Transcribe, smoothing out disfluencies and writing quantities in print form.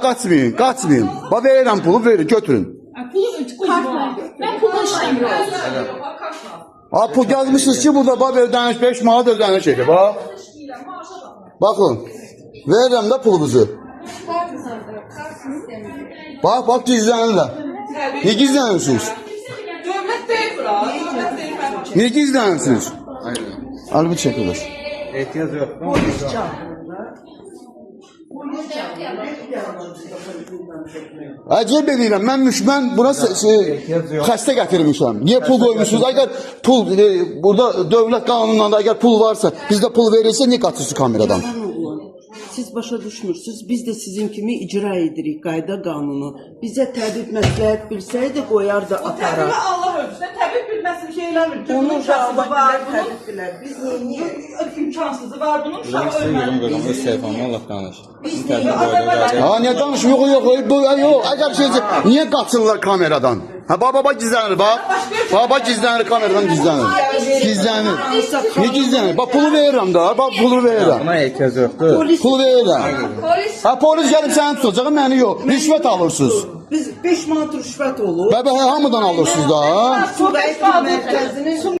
Kaçmayın, kaçmayın. Bak verirəm pulu, verin, götürün. Ben pulu işlemiyorum. Ha, pul yazmışsınız ki burada bak ödəniş 5 manat ödəniş edir. Bak. Bakın. Verirəm də pulunuzu. Bak bak gizlənirlər. Niye gizlənirsiniz? Dövlət deyil bura. Dövlət deyil. Niye gizlənirsiniz? Albi çekilir. Ehtiyac yok. Polis çağırırlar. Əcəb edirəm, mən buna xəstə gətirmişəm. Niyə pul qoymuşsunuz? Əgər pul, burada dövlət qanununda əgər pul varsa, bizdə pul verilsə, niyə qaçırsınız kameradan? Siz başa düşmürsünüz. Biz de sizin kimi icra edirik qayda qanunu. Bizə təbib məsləhət bilsəydi qoyardı atara. Təbii Allah ölçüsü. Təbii bilməsin bir şey eləmir. Onun İmkansızı var bunun. təbib bilər. Biz niyə? İmkansızı var bunun. Uşağı Instagram ölməli. qoyuram öz telefonuma Allah danış. Ha, niyə danışmıyor? Yox, yox, əgər şey, niyə qaçırlar kameradan? Ha, baba gizlənir, bak. Baba gizlənir, kameradan gizlənir. Gizlənir. Niyə gizlənir? Bak pulu verirəm da, bak pulu verirəm. Buna ehtiyac yoktur. Pul verirəm. Ha, polis gəlib səni tutacaq, məni yox. Rüşvət alırsınız. Biz 5 manat rüşvət olur. Bəbə, hamıdan alırsınız da. Su və Eğitim Mərkəzinin